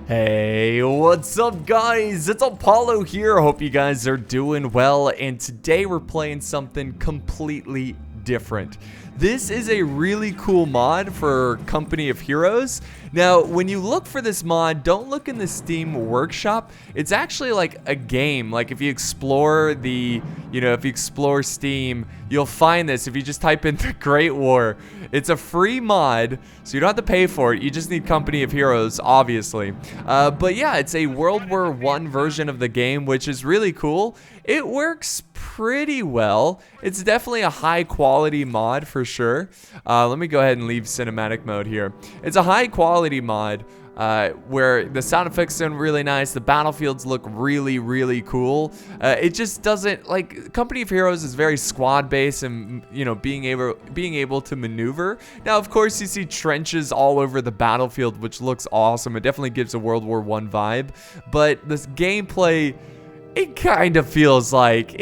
Hey, what's up guys? It's Apollo here. Hope you guys are doing well, and today we're playing something completely different. This is a really cool mod for Company of Heroes. Now, when you look for this mod, don't look in the Steam Workshop. It's actually like a game. Like if you explore Steam, you'll find this if you just type in the Great War. It's a free mod, so you don't have to pay for it. You just need Company of Heroes, obviously. But yeah, it's a World War I version of the game, which is really cool. It works pretty well. It's definitely a high quality mod for sure. Let me go ahead and leave cinematic mode here. It's a high quality mod where the sound effects sound really nice. The battlefields look really, really cool. It just doesn't, like, Company of Heroes is very squad based and, you know, being able to maneuver. Now, of course, you see trenches all over the battlefield, which looks awesome. It definitely gives a World War I vibe, but this gameplay, it kind of feels like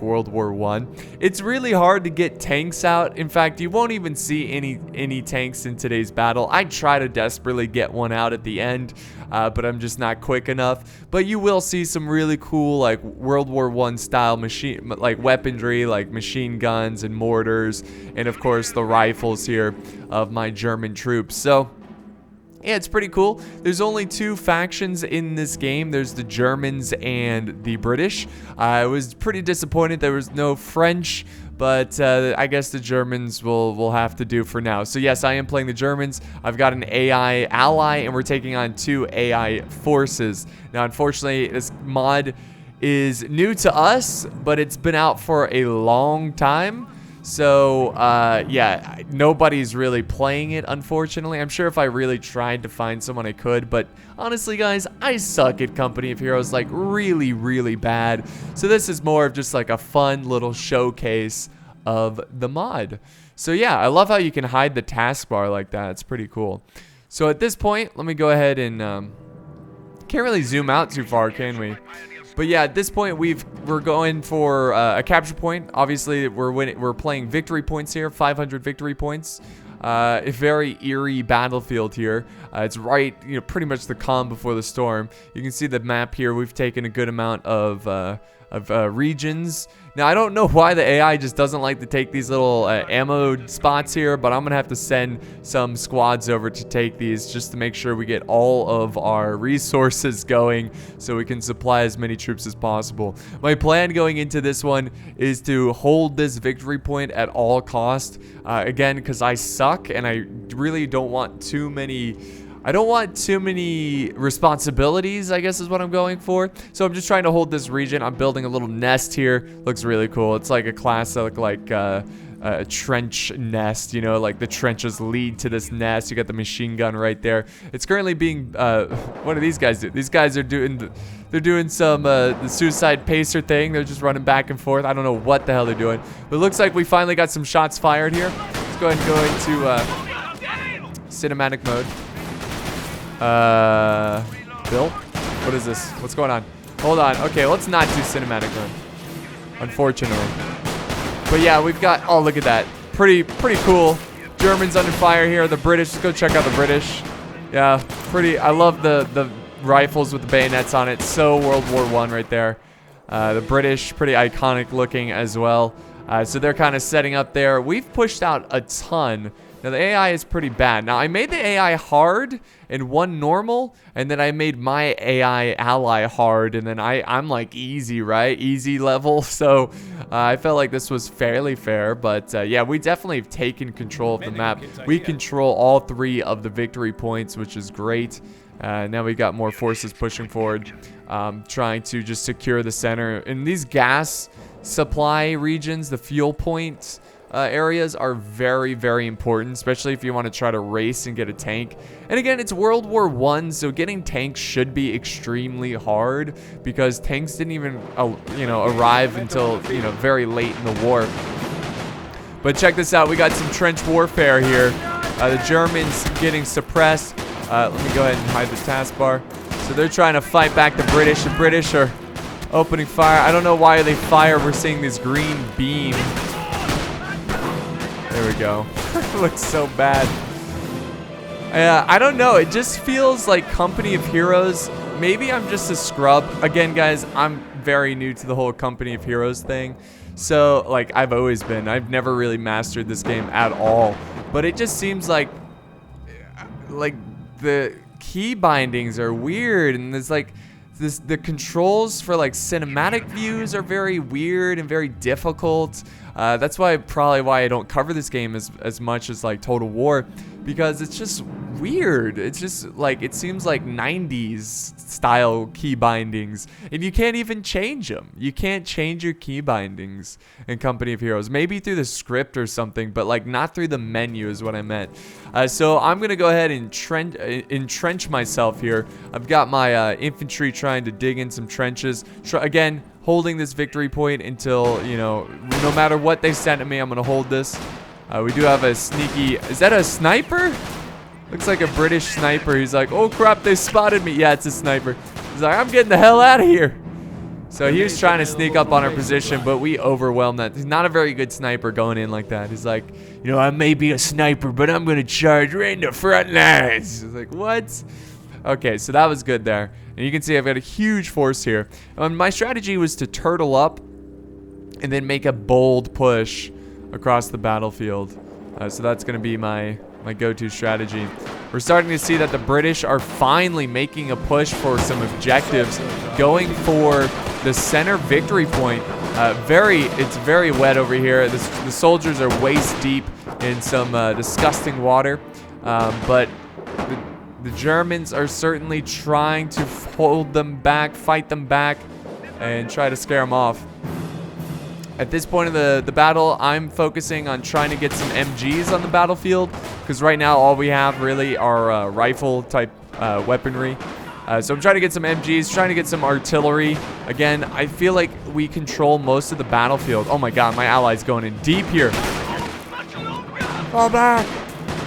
World War I. It's really hard to get tanks out. In fact, you won't even see any tanks in today's battle. I try to desperately get one out at the end, but I'm just not quick enough. But you will see some really cool, like, World War I style weaponry, like machine guns and mortars, and of course the rifles here of my German troops. So yeah, it's pretty cool. There's only two factions in this game. There's the Germans and the British. I was pretty disappointed there was no French, but I guess the Germans will have to do for now. So yes, I am playing the Germans. I've got an AI ally, and we're taking on two AI forces. Now, unfortunately, this mod is new to us, but it's been out for a long time. So, yeah, nobody's really playing it, unfortunately. I'm sure if I really tried to find someone, I could. But honestly, guys, I suck at Company of Heroes, like, really, really bad. So this is more of just like a fun little showcase of the mod. So, yeah, I love how you can hide the taskbar like that. It's pretty cool. So at this point, let me go ahead and can't really zoom out too far, can we? But yeah, at this point, we're going for a capture point. Obviously, we're playing victory points here, 500 victory points. A very eerie battlefield here. It's right, pretty much the calm before the storm. You can see the map here. We've taken a good amount of regions. Now, I don't know why the AI just doesn't like to take these little ammo spots here, but I'm going to have to send some squads over to take these just to make sure we get all of our resources going so we can supply as many troops as possible. My plan going into this one is to hold this victory point at all cost. Again, because I suck and I really don't want too many responsibilities, I guess is what I'm going for. So I'm just trying to hold this region. I'm building a little nest here. Looks really cool. It's like a classic, like, a trench nest, like the trenches lead to this nest. You got the machine gun right there. It's currently being, what do these guys do? These guys are doing, they're doing some, the suicide pacer thing. They're just running back and forth. I don't know what the hell they're doing. But it looks like we finally got some shots fired here. Let's go ahead and go into, cinematic mode. Bill? What is this? What's going on? Hold on. Okay, let's not do cinematic mode, unfortunately. But yeah, we've got, oh, look at that. Pretty cool. Germans under fire here. The British, let's go check out the British. Yeah, I love the rifles with the bayonets on it. So World War I right there. The British, pretty iconic looking as well. So they're kind of setting up there. We've pushed out a ton. Now, the AI is pretty bad. Now, I made the AI hard and one normal, and then I made my AI ally hard, and then I'm like easy, right? Easy level. So I felt like this was fairly fair, but yeah, we definitely have taken control of the map. We control all three of the victory points, which is great. Now we got more forces pushing forward, trying to just secure the center. In these gas supply regions, the fuel points, areas are very, very important, especially if you want to try to race and get a tank. And again, it's World War I, so getting tanks should be extremely hard because tanks didn't even, arrive until, very late in the war. But check this out. We got some trench warfare here. The Germans getting suppressed. Let me go ahead and hide the taskbar. So they're trying to fight back the British. The British are opening fire. I don't know why they fire. We're seeing this green beam. There we go. It looks so bad. I don't know. It just feels like Company of Heroes. Maybe I'm just a scrub. Again, guys, I'm very new to the whole Company of Heroes thing. So, like, I've always been. I've never really mastered this game at all. But it just seems like the key bindings are weird. And there's, like, the controls for, like, cinematic views are very weird and very difficult. That's probably why I don't cover this game as much as, like, Total War. Because it's just weird. It's just like, it seems like 90s style key bindings, and you can't even change them. You can't change your key bindings in Company of Heroes. Maybe through the script or something, but like not through the menu is what I meant. So I'm gonna go ahead and entrench myself here. I've got my infantry trying to dig in some trenches. Again, holding this victory point until, you know, no matter what they send at me, I'm gonna hold this. We do have a sneaky... Is that a sniper? Looks like a British sniper. He's like, oh crap, they spotted me. Yeah, it's a sniper. He's like, I'm getting the hell out of here. So he was trying to sneak up on our position, but we overwhelmed that. He's not a very good sniper going in like that. He's like, you know, I may be a sniper, but I'm going to charge right in the front lines. He's like, what? Okay, so that was good there. And you can see I've got a huge force here. My strategy was to turtle up and then make a bold push across the battlefield. So that's going to be my go-to strategy. We're starting to see that the British are finally making a push for some objectives, going for the center victory point. It's very wet over here. The soldiers are waist deep in some disgusting water, but the Germans are certainly trying to hold them back, fight them back, and try to scare them off. At this point of the battle, I'm focusing on trying to get some MGs on the battlefield, because right now all we have really are rifle type weaponry. So I'm trying to get some MGs, trying to get some artillery. Again, I feel like we control most of the battlefield. Oh my god, my ally's going in deep here. Fall back.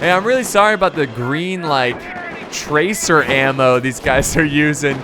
Hey, I'm really sorry about the green, like, tracer ammo these guys are using,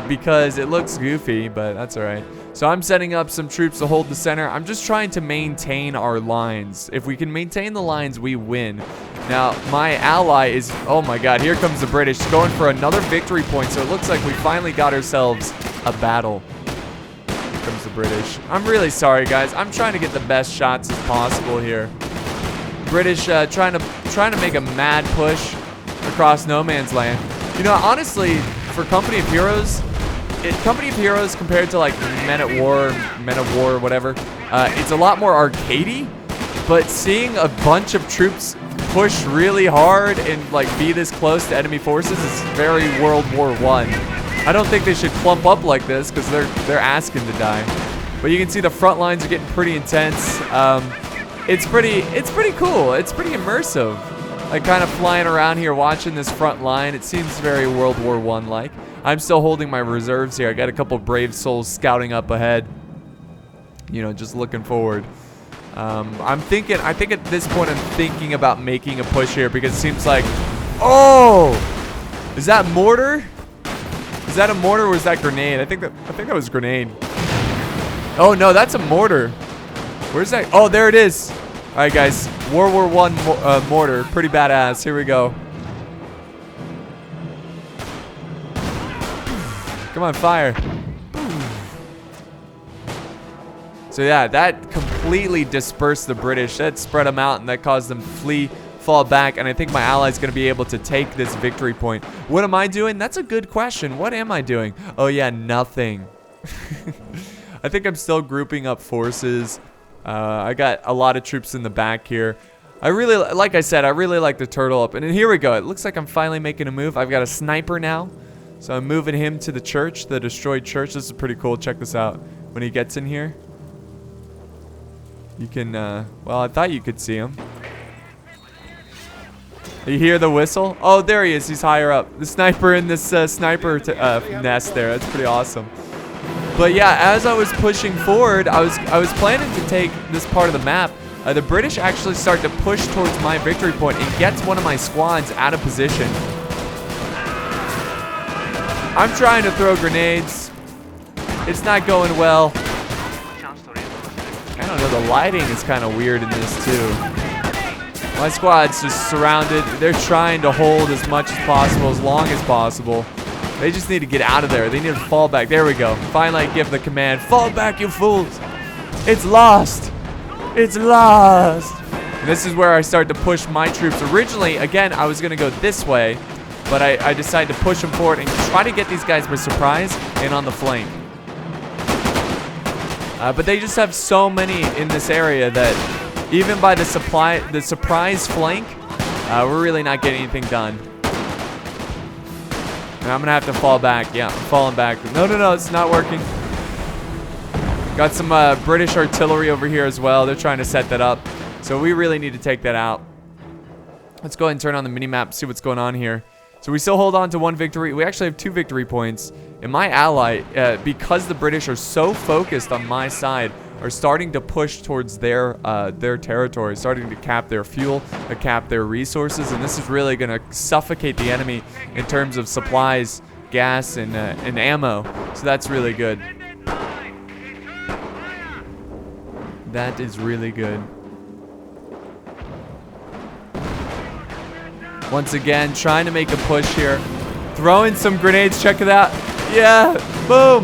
because it looks goofy, but that's alright. So I'm setting up some troops to hold the center. I'm just trying to maintain our lines. If we can maintain the lines, we win. Now, my ally is... Oh my god, here comes the British going for another victory point. So it looks like we finally got ourselves a battle. Here comes the British. I'm really sorry, guys. I'm trying to get the best shots as possible here. British trying to make a mad push across no man's land. You know, honestly, for Company of Heroes... Company of Heroes compared to like Men of War, whatever, it's a lot more arcadey, but seeing a bunch of troops push really hard and like be this close to enemy forces is very World War I. I don't think they should clump up like this because they're asking to die. But you can see the front lines are getting pretty intense. It's pretty cool. It's pretty immersive. Like kind of flying around here watching this front line. It seems very World War I like. I'm still holding my reserves here. I got a couple brave souls scouting up ahead. You know, just looking forward. I think at this point I'm thinking about making a push here because it seems like, oh, is that mortar? Is that a mortar or was that grenade? I think that was grenade. Oh no, that's a mortar. Where's that? Oh, there it is. All right, guys, World War I mortar, pretty badass. Here we go. Come on, fire. So yeah, that completely dispersed the British. That spread them out and that caused them to flee, fall back, and I think my ally's going to be able to take this victory point. What am I doing? That's a good question. What am I doing? Oh yeah, nothing. I think I'm still grouping up forces. I got a lot of troops in the back here. Like I said, I really like the turtle up. And then here we go. It looks like I'm finally making a move. I've got a sniper now. So I'm moving him to the church, the destroyed church. This is pretty cool. Check this out. When he gets in here, you can, well, I thought you could see him. You hear the whistle? Oh, there he is. He's higher up. The sniper in this sniper nest there. That's pretty awesome. But yeah, as I was pushing forward, I was planning to take this part of the map. The British actually start to push towards my victory point and gets one of my squads out of position. I'm trying to throw grenades. It's not going well. I don't know, the lighting is kind of weird in this too. My squad's just surrounded. They're trying to hold as much as possible, as long as possible. They just need to get out of there. They need to fall back. There we go. Finally, I give the command. Fall back, you fools. It's lost. It's lost. And this is where I start to push my troops. Originally, again, I was going to go this way, but I decided to push them forward and try to get these guys by surprise and on the flank. But they just have so many in this area that even by the surprise flank, we're really not getting anything done. And I'm going to have to fall back. Yeah, I'm falling back. No, it's not working. Got some British artillery over here as well. They're trying to set that up. So we really need to take that out. Let's go ahead and turn on the mini-map, see what's going on here. So we still hold on to 1 victory. We actually have 2 victory points. And my ally, because the British are so focused on my side, are starting to push towards their territory, starting to cap their fuel, to cap their resources. And this is really going to suffocate the enemy in terms of supplies, gas, and ammo. So that's really good. That is really good. Once again, trying to make a push here. Throwing some grenades. Check it out. Yeah. Boom.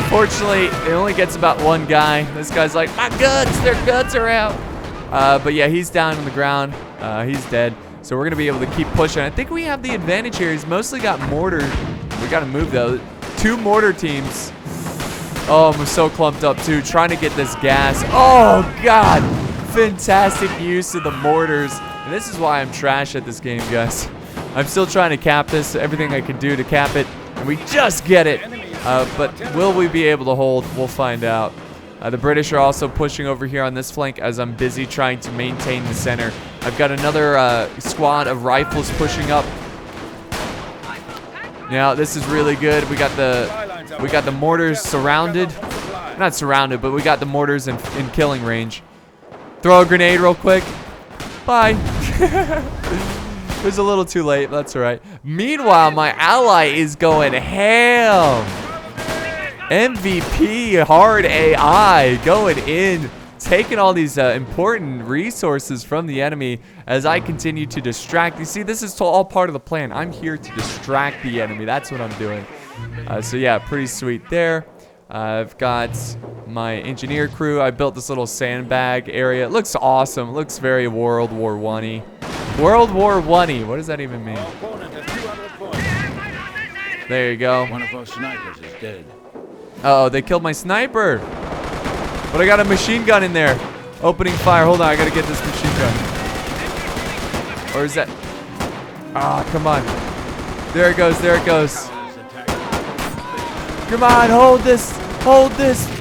Unfortunately, it only gets about 1 guy. This guy's like, my guts. Their guts are out. But yeah, he's down on the ground. He's dead. So we're going to be able to keep pushing. I think we have the advantage here. He's mostly got mortar. We got to move, though. 2 mortar teams. Oh, I'm so clumped up, too. Trying to get this gas. Oh, God. Fantastic use of the mortars. And this is why I'm trash at this game, guys. I'm still trying to cap this, everything I can do to cap it, and we just get it. But will we be able to hold? We'll find out. The British are also pushing over here on this flank as I'm busy trying to maintain the center. I've got another squad of rifles pushing up. Now this is really good. We got the mortars surrounded. Not surrounded, but we got the mortars in killing range. Throw a grenade real quick. Bye. It was a little too late. That's all right. Meanwhile, my ally is going ham. MVP hard AI going in, taking all these important resources from the enemy as I continue to distract. You see, this is all part of the plan. I'm here to distract the enemy. That's what I'm doing. So yeah, pretty sweet there. I've got my engineer crew. I built this little sandbag area. It looks awesome. It looks very World War I-y. World War I-y. What does that even mean? There you go. One of our snipers is dead. Uh oh, they killed my sniper. But I got a machine gun in there. Opening fire. Hold on, I gotta get this machine gun. Or is that? Ah, come on. There it goes. There it goes. Come on, hold this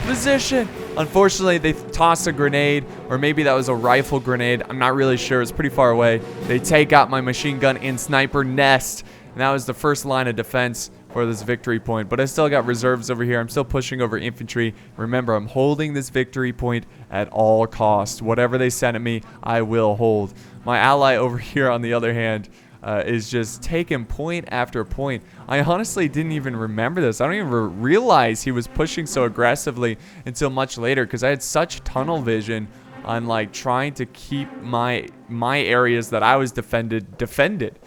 position. Unfortunately, they tossed a grenade, or maybe that was a rifle grenade. I'm not really sure. It's pretty far away. They take out my machine gun and sniper nest, and that was the first line of defense for this victory point. But I still got reserves over here. I'm still pushing over infantry. Remember, I'm holding this victory point at all costs. Whatever they send at me, I will hold. My ally over here, on the other hand, is just taking point after point. I honestly didn't even remember this. I don't even realize he was pushing so aggressively until much later, because I had such tunnel vision on like trying to keep my areas that I was defended.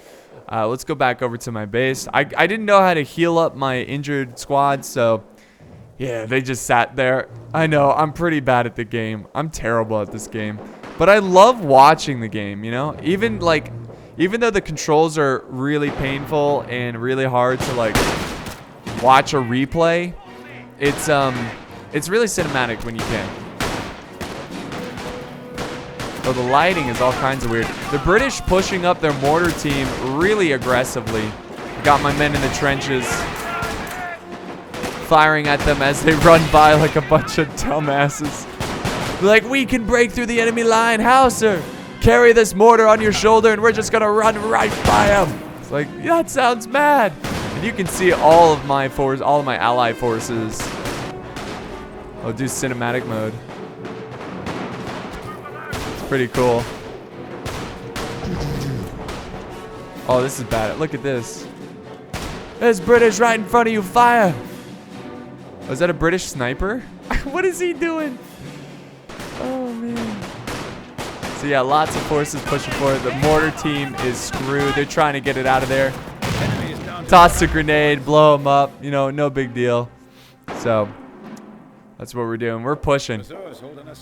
Let's go back over to my base. I didn't know how to heal up my injured squad, so yeah, they just sat there. I know, I'm pretty bad at the game. I'm terrible at this game. But I love watching the game, you know? Even though the controls are really painful and really hard to like watch a replay, it's really cinematic when you can. So the lighting is all kinds of weird. The British pushing up their mortar team really aggressively. Got my men in the trenches, firing at them as they run by like a bunch of dumbasses. They're like, we can break through the enemy line, Hauser. Carry this mortar on your shoulder and we're just gonna run right by them. It's like, yeah, that sounds mad. And you can see all of my allied forces. I'll do cinematic mode. It's pretty cool. Oh, this is bad. Look at this. There's British right in front of you. Fire. Oh, is that a British sniper? What is he doing? Oh, man. So yeah, lots of forces pushing forward. The mortar team is screwed. They're trying to get it out of there. Toss a grenade, blow them up. You know, no big deal. So that's what we're doing. We're pushing.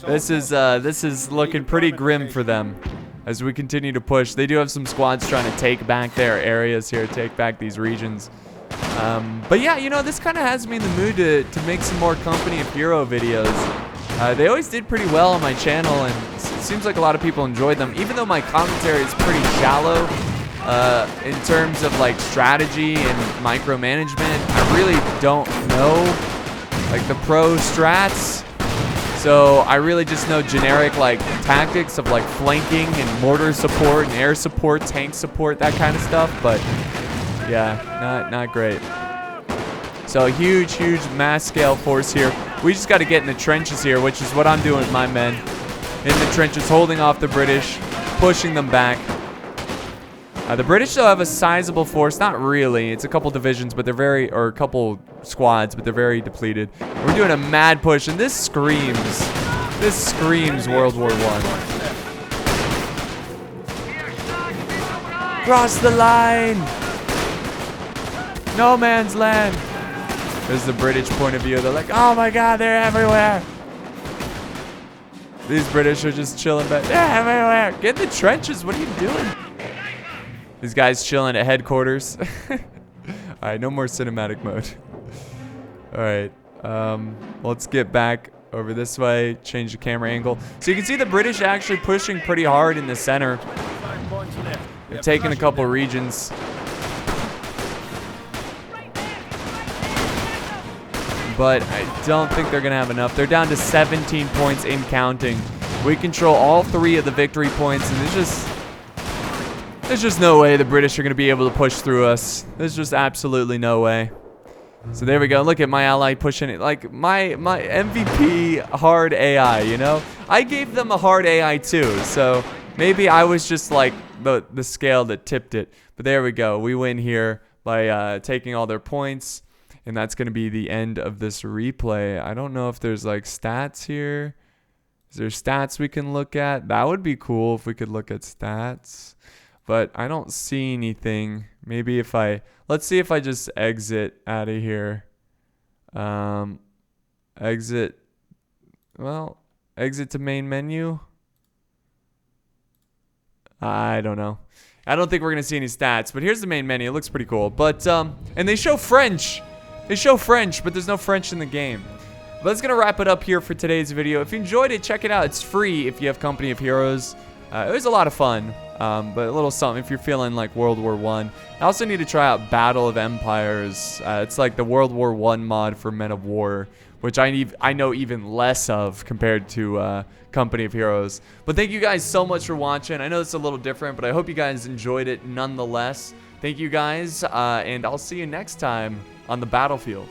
This is looking pretty grim for them as we continue to push. They do have some squads trying to take back their areas here, take back these regions. But yeah, you know, this kind of has me in the mood to make some more Company of Hero videos. They always did pretty well on my channel, and it seems like a lot of people enjoyed them, even though my commentary is pretty shallow in terms of like strategy and micromanagement. I really don't know like the pro strats, so I really just know generic like tactics of like flanking and mortar support and air support, tank support, that kind of stuff. But yeah, not great. So huge mass scale force here. We just got to get in the trenches here, which is what I'm doing with my men. In the trenches, holding off the British, pushing them back. The British still have a sizable force. Not really. It's a couple divisions, but they're or a couple squads, but they're very depleted. We're doing a mad push, and this screams World War I. Cross the line. No man's land. There's the British point of view. They're like, oh my God, they're everywhere. These British are just chilling back. They're everywhere. Get in the trenches. What are you doing? These guys chilling at headquarters. All right, no more cinematic mode. All right, let's get back over this way. Change the camera angle. So you can see the British actually pushing pretty hard in the center. They're taking a couple regions. But I don't think they're going to have enough. They're down to 17 points in counting. We control all 3 of the victory points, and there's just no way the British are going to be able to push through us. There's just absolutely no way. So there we go. Look at my ally pushing it. Like my MVP hard AI, you know? I gave them a hard AI too, so maybe I was just like the scale that tipped it. But there we go. We win here by taking all their points. And that's going to be the end of this replay. I don't know if there's like stats here. Is there stats we can look at? That would be cool if we could look at stats. But I don't see anything. Maybe if let's see if I just exit out of here. Exit to main menu. I don't know. I don't think we're going to see any stats. But here's the main menu. It looks pretty cool. But, and they show French. They show French, but there's no French in the game. But that's going to wrap it up here for today's video. If you enjoyed it, check it out. It's free if you have Company of Heroes. It was a lot of fun, but a little something if you're feeling like World War I. I also need to try out Battle of Empires. It's like the World War I mod for Men of War, which I know even less of compared to Company of Heroes. But thank you guys so much for watching. I know it's a little different, but I hope you guys enjoyed it nonetheless. Thank you guys, and I'll see you next time on the battlefield.